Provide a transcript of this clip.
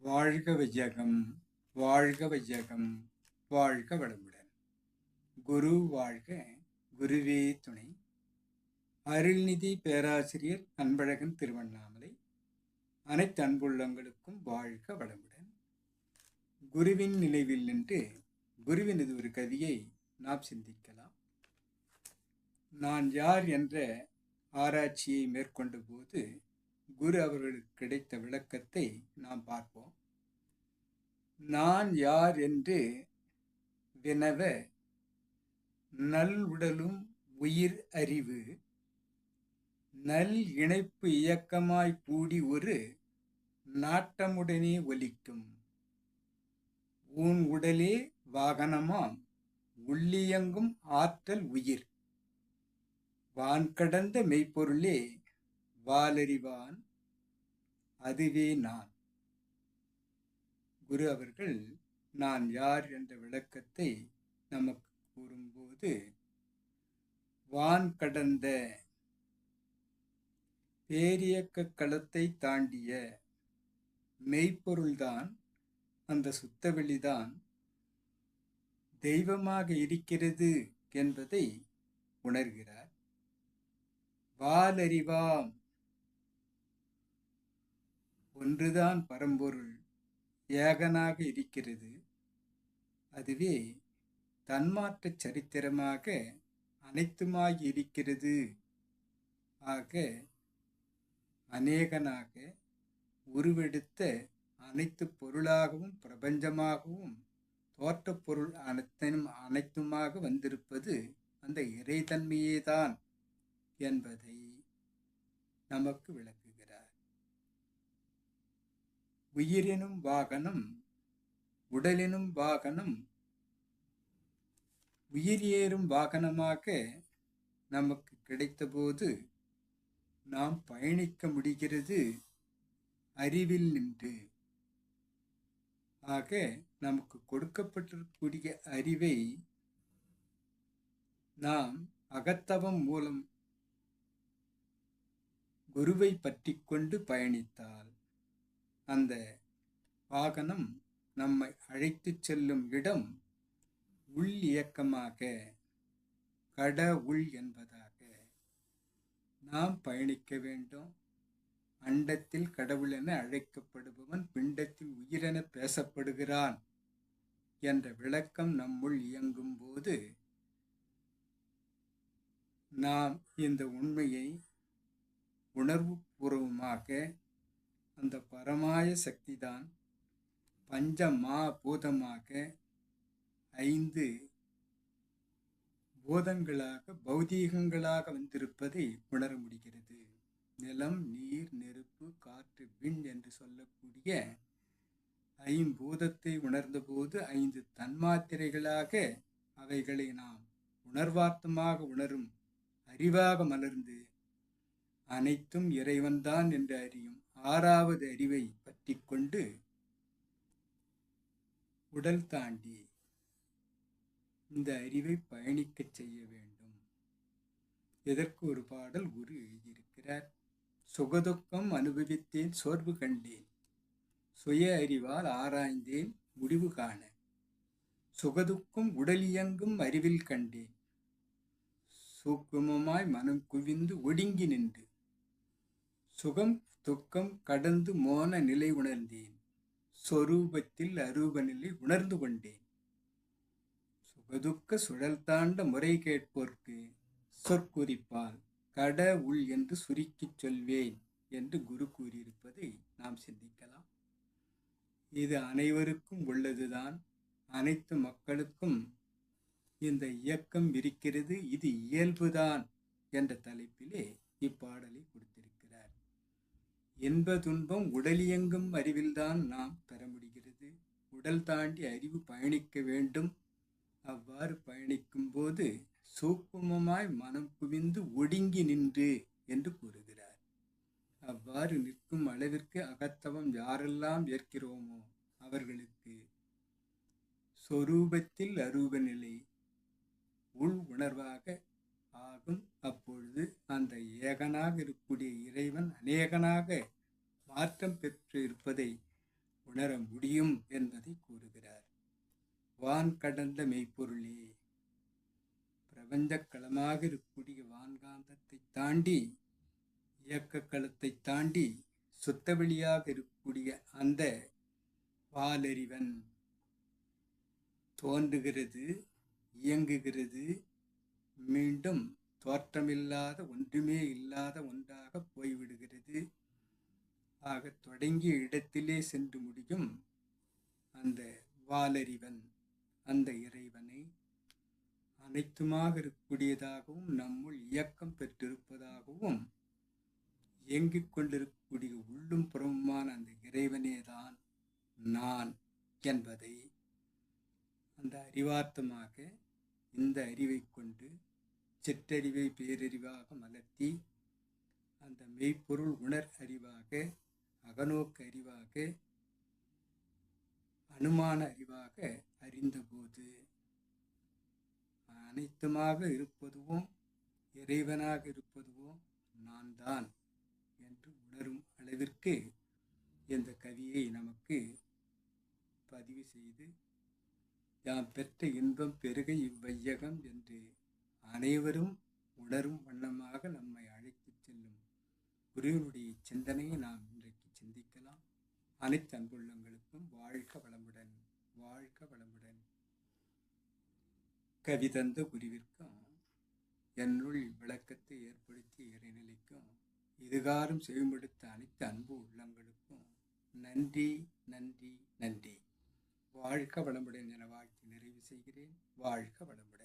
வாழ்க வையகம், வாழ்க வையகம், வாழ்க வளமுடன். குரு வாழ்க, குருவே துணை. அருள்நிதி பேராசிரியர் அன்பழகன் திருவண்ணாமலை. அனைத்து அன்புள்ளங்களுக்கும் வாழ்க வளமுடன். குருவின் நினைவில் நின்று குருவினது ஒரு கவியை நாம் சிந்திக்கலாம். நான் யார் என்ற ஆராய்ச்சியை மேற்கொண்ட போது குரு அவர்களுக்கு கிடைத்த விளக்கத்தை நாம் பார்ப்போம். நான் யார் என்று வினவ நல் உடலும் உயிர் அறிவு நல் இணைப்பு இயக்கமாய் கூடி ஒரு நாட்டமுடனே ஒலிக்கும். ஊன் உடலே வாகனமாம் உள்ளியங்கும் ஆற்றல் உயிர். வான் கடந்த மெய்ப்பொருளே வாலறிவான் அதுவே நான். குரு அவர்கள் நான் யார் என்ற விளக்கத்தை நமக்கு கூறும்போது, வான் கடந்த பேரியக்க களத்தை தாண்டிய மெய்ப்பொருள்தான், அந்த சுத்தவெளிதான் தெய்வமாக இருக்கிறது என்பதை உணர்கிறார். வாலறிவாம், ஒன்றுதான் பரம்பொருள், ஏகனாக இருக்கிறது. அதுவே தன்மாற்ற சரித்திரமாக அனைத்துமாகி இருக்கிறது. ஆக அநேகனாக உருவெடுத்த அனைத்து பொருளாகவும் பிரபஞ்சமாகவும் தோற்றப் பொருள் அனைத்துமாக வந்திருப்பது அந்த இறைத்தன்மையேதான் என்பதை நமக்கு விளக்குகிறார். உயிரினும் வாகனம், உடலினும் வாகனம், உயிர் ஏறும் வாகனமாக நமக்கு கிடைத்தபோது நாம் பயணிக்க முடிகிறது அறிவில் நின்று. ஆக நமக்கு கொடுக்கப்பட்டிருக்கக்கூடிய அறிவை நாம் அகத்தவம் மூலம் குருவை பற்றி கொண்டு பயணித்தால் அந்த வாகனம் நம்மை அழைத்து செல்லும் இடம் உள் இயக்கமாக, கட உள் என்பதாக நாம் பயணிக்க வேண்டும். அண்டத்தில் கடவுள் என அழைக்கப்படுபவன் பிண்டத்தில் உயிரென பேசப்படுகிறான் என்ற விளக்கம் நம்முள் இயங்கும் போது நாம் இந்த உண்மையை உணர்வு பூர்வமாக அந்த பரமாய சக்திதான் பஞ்சமா பூதமாக 5 பூதங்களாக பௌதீகங்களாக வந்திருப்பதை உணர முடிகிறது. நிலம், நீர், நெருப்பு, காற்று, விண் என்று சொல்லக்கூடிய 5 பூதத்தை உணர்ந்தபோது 5 தன்மாத்திரைகளாக அவைகளை நாம் உணர்வார்த்தமாக உணரும் அறிவாக மலர்ந்து அனைத்தும் இறைவன்தான் என்று அறியும் 6வது அறிவை பற்றி கொண்டு உடல் தாண்டி இந்த அறிவை பயணிக்கச் செய்ய வேண்டும். இதற்கு ஒரு பாடல் குரு எழுதியிருக்கிறார். சுகதுக்கம் அனுபவித்தேன், சோர்வு கண்டேன், சுய அறிவால் ஆராய்ந்தேன், முடிவு காண. சுகதுக்கம் உடல் இயங்கும் அறிவில் கண்டேன், சூக்குமமாய் மனம் குவிந்து ஒடுங்கி நின்று. சுகம் துக்கம் கடந்து மோன நிலை உணர்ந்தேன், சொரூபத்தில் அரூப நிலை உணர்ந்து கொண்டேன். சுகதுக்க சுழல் தாண்ட முறை கேட்போர்க்கு சொற்குறிப்பால் கட உள் என்று சுருக்கிச் சொல்வேன் என்று குரு கூறியிருப்பதை நாம் சிந்திக்கலாம். இது அனைவருக்கும் உள்ளதுதான். அனைத்து மக்களுக்கும் இந்த இயக்கம் இருக்கிறது, இது இயல்புதான் என்ற தலைப்பிலே இப்பாடலை கொடுத்திருக்கிறார். இன்ப துன்பம் உடலியங்கும் அறிவில்தான் நாம் பெற முடிகிறது. உடல் தாண்டி அறிவு பயணிக்க வேண்டும். அவ்வாறு பயணிக்கும் போது சூக்குமமாய் மனம் குவிந்து ஒடுங்கி நின்று என்று கூறுகிறார். அவ்வாறு நிற்கும் அளவிற்கு அகத்தவம் யாரெல்லாம் ஏற்கிறோமோ அவர்களுக்கு சொரூபத்தில் அரூப நிலை உள் உணர்வாக ஆகும். அப்பொழுது அந்த ஏகனாக இருக்கக்கூடிய இறைவன் அநேகனாக மாற்றம் பெற்று இருப்பதை உணர முடியும் என்பதை கூறுகிறார். வான் கடந்த மெய்ப்பொருளே, பிரபஞ்ச களமாக இருக்கக்கூடிய வான்காந்தத்தை தாண்டி, இயக்க களத்தை தாண்டி சுத்தவெளியாக இருக்கக்கூடிய அந்த வாலறிவன் தோன்றுகிறது, இயங்குகிறது, மீண்டும் தோற்றமில்லாத ஒன்றுமே இல்லாத ஒன்றாக போய்விடுகிறது. ஆக தொடங்கிய இடத்திலே சென்று முடியும் அந்த வாலறிவன், அந்த இறைவனை அனைத்துமாக இருக்கக்கூடியதாகவும் நம்முள் இயக்கம் பெற்றிருப்பதாகவும் இயங்கிக் கொண்டிருக்கக்கூடிய உள்ளும் புறமுமான அந்த இறைவனேதான் நான் என்பதை அந்த அறிவார்த்தமாக இந்த அறிவை கொண்டு சிற்றறிவை பேரறிவாக மலர்த்தி அந்த மெய்ப்பொருள் உணர் அறிவாக, அகநோக்கு அறிவாக, அனுமான அறிவாக அறிந்தபோது அனைத்துமாக இருப்பதுவும் இறைவனாக இருப்பதுவும் நான் தான் என்று உணரும் அளவிற்கு இந்த கவியை நமக்கு பதிவு செய்து, யாம் பெற்ற இன்பம் பெருக இவ்வையகம் என்று அனைவரும் உணரும் வண்ணமாக நம்மை அழைத்துச் செல்லும் குருவினுடைய சிந்தனையை நாம் இன்றைக்கு சிந்திக்கலாம். அனைத்து அன்புள்ளங்களுக்கும் வாழ்க வளமுடன், வாழ்க வளமுடன். கவிதந்த குருவிற்கும் என்னுள் விளக்கத்தை ஏற்படுத்திய இறைநிலைக்கும் இதுகாரும் செவிமடுத்த அனைத்து அன்பு உள்ளங்களுக்கும் நன்றி, நன்றி, நன்றி. வாழ்க வளமுடன் என வாழ்த்து நிறைவு செய்கிறேன். வாழ்க வளமுடன்.